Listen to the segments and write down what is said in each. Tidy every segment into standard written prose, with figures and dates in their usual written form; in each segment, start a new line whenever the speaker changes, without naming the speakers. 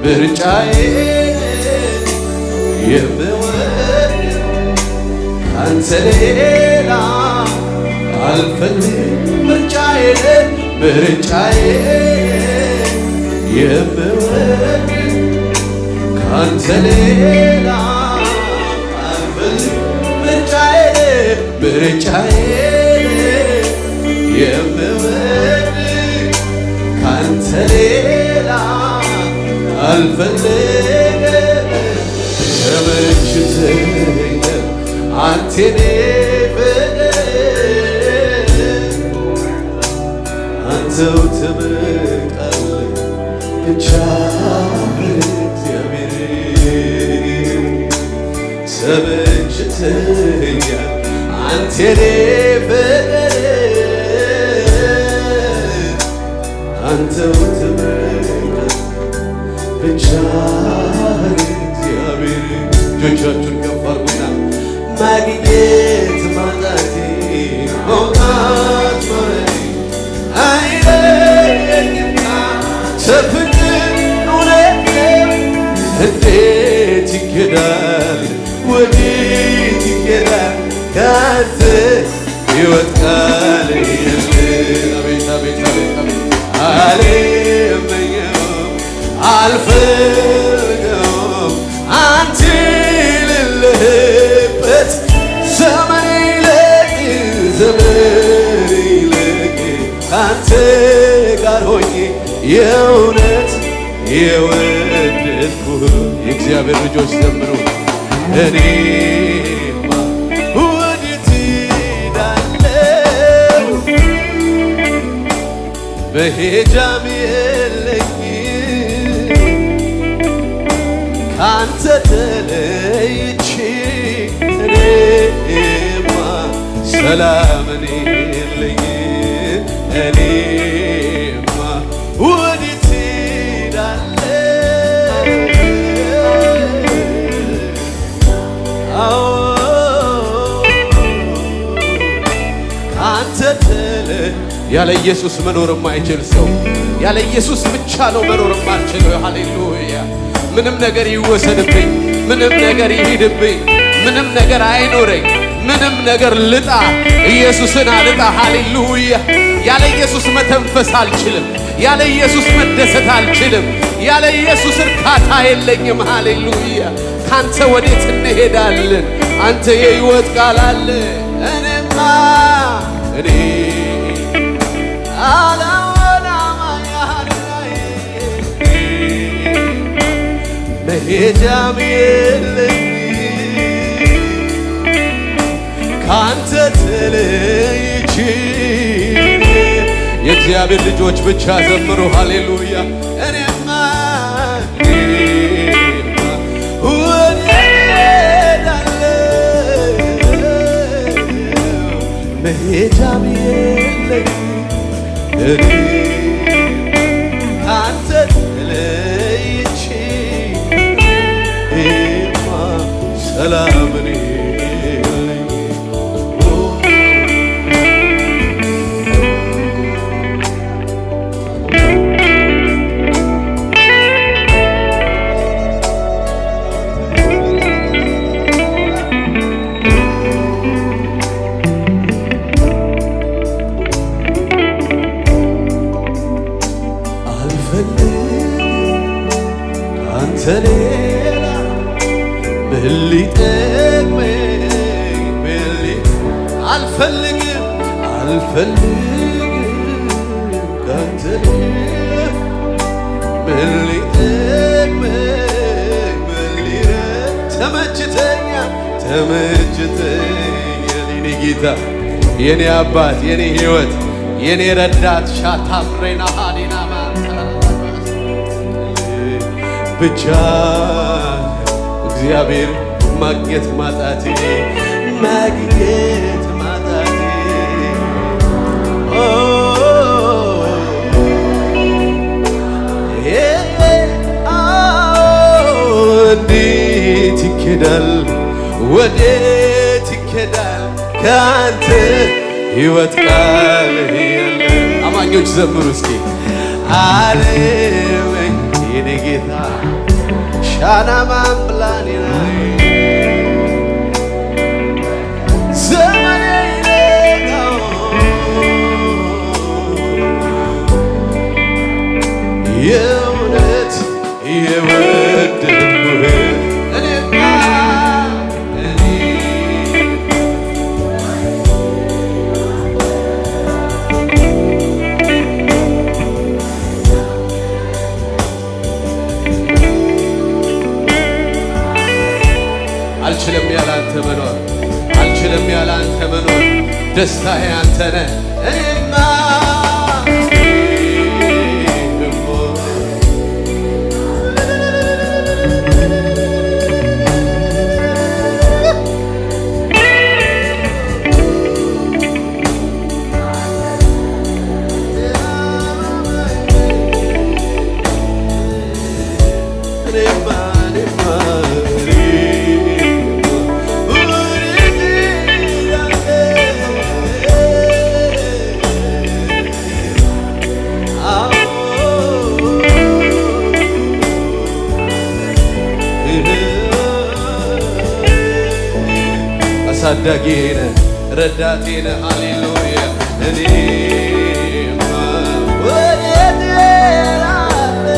ምርጫዬ የምወድ ካንተ ሌላ አልፈልግም ምርጫዬ የምወድ ካንተ ሌላ አልፈልግም ምርጫዬ የምወድ ካንተ ሌላ አልፈልግም ተመችቶኛል አንተን አንተው ትበቃለህ ብቻ እግዚአብሔር ተመችቶኛል አንተን አንተው ትበቃለህ ብቻ እግዚአብሔር እጆቻችሁን ከፍ አድርጉና ማግኘት ማጣቴ መውጣት መውረዴ አይለየኝም ፍቅር እውነት እንዴት ይኬዳል ወዴት ይኬዳል ካንተ ሕይወት ቃል የለም አቤት አቤት አቤት አልመኘውም አልፈልገውም አንተ የሌለህበት ዘመን ይለቅ ካንተ ጋር ሆኜ የእውነት የወደድኩህ የእግዚአብሔር ልጆች ዘምሩ እኔማ ወዴት እሄዳለሁ መሄጃም የለኝም ካንተ ተለይቼ እኔማ ሰላምን የለኝም እኔማ ወዴት እሄዳለሁ ካንተ ያለ ኢየሱስ መኖር የማይችል ሰው ያለ ኢየሱስ ብቻ ነው መኖር የማልችለው። ሃሌሉያ! ምንም ነገር ይወሰድብኝ፣ ምንም ነገር ይሂድብኝ፣ ምንም ነገር አይኖረኝ፣ ምንም ነገር ልጣ ኢየሱስን አልጣ። ሃሌሉያ! ያለ ኢየሱስ መተንፈስ አልችልም፣ ያለ ኢየሱስ መደሰት አልችልም፣ ያለ ኢየሱስ እርካታ የለኝም። ሃሌሉያ! ካንተ ወዴት እንሄዳለን? አንተ የሕይወት ቃል አለ። እኔማ እኔ መሄጃም የለኝም ካንተ ተለይቼ። የእግዚአብሔር ልጆች ብቻ ዘምሩ ሃሌሉያ! እኔማ ወዴት መሄጃም የለኝም እኔ ካንተ ተለይቼ ሰላምን ካንተ ሌላ ምን ሊጠቅመኝ አልፈልግም ካንተ ሌላ ምን ሊጠቅመኝ ተመችቶኛል የኔ ጌታ የኔ አባት የኔ ሕይወት የኔ ረዳት ሻታምሬና ሃዲና ብቻ እግዚአብሔር ማግኘት ማጣቴ እንዴት ይኬዳል ወዴት ይኬዳል ካንተ ሕይወት ቃል የለም። አማኞች ዘምሩ እስኪ አለመኝ የኔ ጌታ ሻና ማምብላኔና ዘመኔ ይለቃው የእውነት የወደድኩህ አልችልም ያላንተ መኖር አልችልም ያላንተ መኖር ደስታዬ አንተ ነህ እኔማ አሳዳጊ ነህ ረዳቴ ነህ ሃሌሉያ እኔማ ወዴት እሄዳለሁ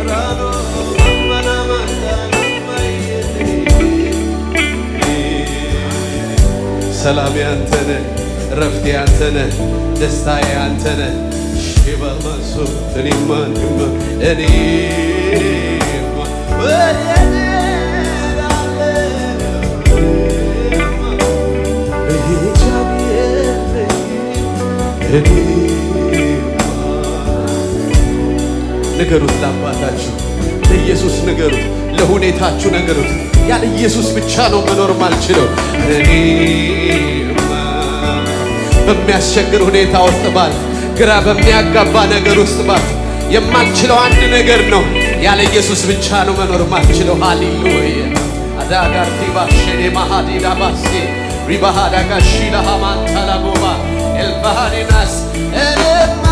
ራኖ ሰላሜ አንተ ነህ ረፍቴ አንተ ነህ ደስታዬ አንተ ነህ ሼባማሶ እኔማ ወዴት ንገሩት ለአባታችሁ ለኢየሱስ ንገሩት ለሁኔታችሁ ንገሩት ያለ ኢየሱስ ብቻ ነው መኖር ማልችለው እኔማ በሚያስቸግር ሁኔታ ውስጥ ባልፍ ግራ በሚያጋባ ነገር ውስጥ ባልፍ የማልችለው አንድ ነገር ነው ያለ ኢየሱስ ብቻ ነው መኖር ማልችለው ሃሌሉያ አዳጋር ዲባሸኔ ማሃዲዳ ባሴ ሪባሃዳጋ ሺላሃማን ታላጎባ ኤልባሃኔናስ እኔማ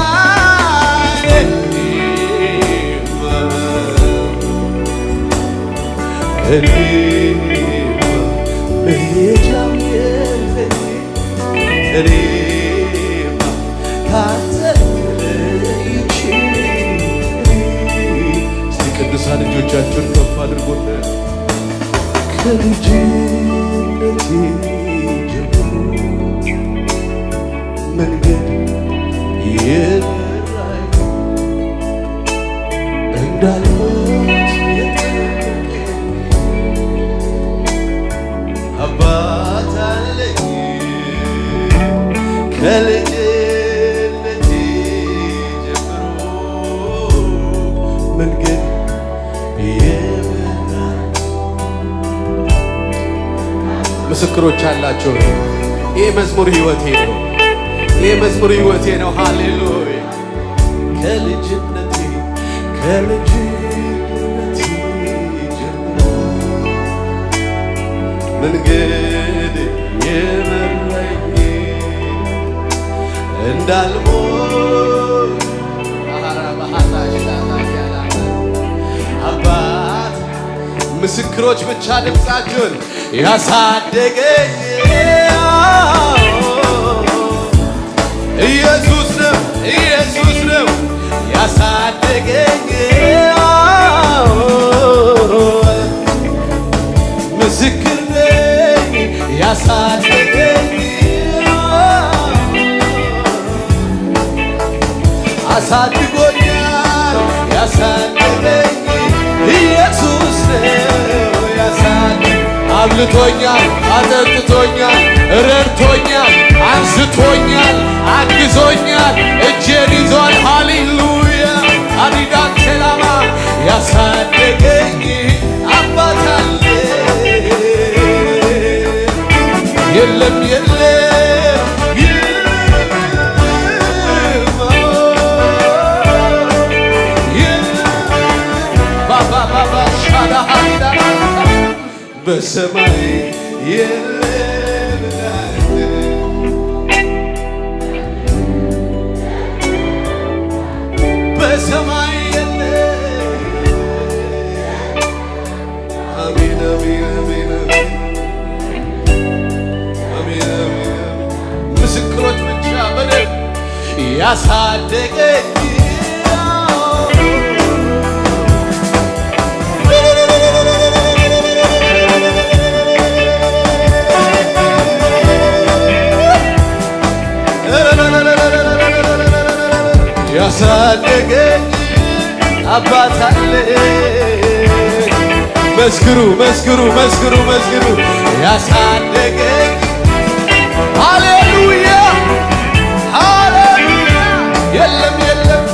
መሄጃም የለኝም እኔማ ካንተ ተለይቼ እስቲ ቅዱሳን እጆቻችሁን ከፍ አድርጉና ከልጅነቴ ጀምሮ መንገድ የመራኝ እንዳልሞት የጠበቀኝ አባት አለኝ ከልጅነቴ ጀምሮ መንገድ የመራኝ ምስክሮች አላቸው። ይህ መዝሙር ሕይወቴ ነው። ይህ መዝሙር ሕይወቴ ነው። ሃሌሉያ ከልጅነቴ ጀምሮ መንገድ የመራኝ እንዳልሞት አባት ምስክሮች ብቻ ድምፃችሁን ያሳደገኝ ኢየሱስ ነው ያሳደገኝ ምስክር ነኝ ያሳደገኝ አሳድጎኛል ያሳደገኝ ኢየሱስ ነው ያሳደገኝ አብልቶኛል አጠጥቶኛል ረድቶኛል አንስቶኛል አግዞኛል እጄን ይዟል ሃሌሉያ አዲዳን ሰላማ ያሳደገኝ አባት አለ የለም ባባ ሻዳ ሃዲዳ በሰማይ በሰማይ ያሳደገኝ ያሳደገኝ አባት አለኝ። መስክሩ መስክሩ መስክሩ መስክሩ ያሳደገኝ ሃሌሉያ ሃሌሉያ የለም የለም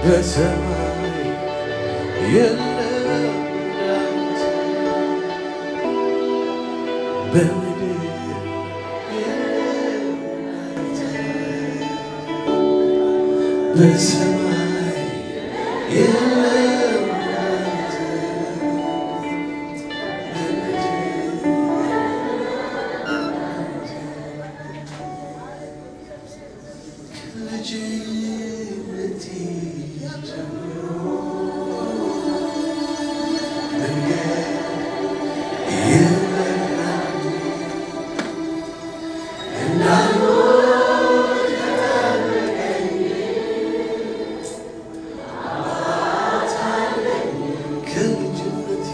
በሰማይ የለም እንዳንተ በምድር የለም እንዳንተ በሰማይ የለም እንዳንተ ከልጅነቴ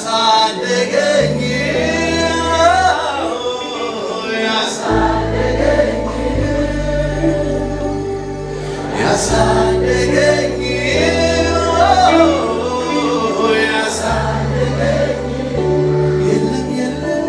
ያሳደገኝ ያሳደገኝ ያሳደገኝ ያሳደገኝ የለም የለም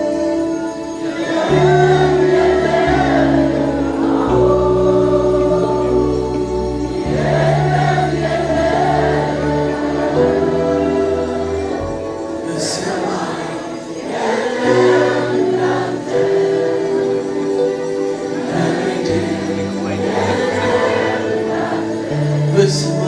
Listen.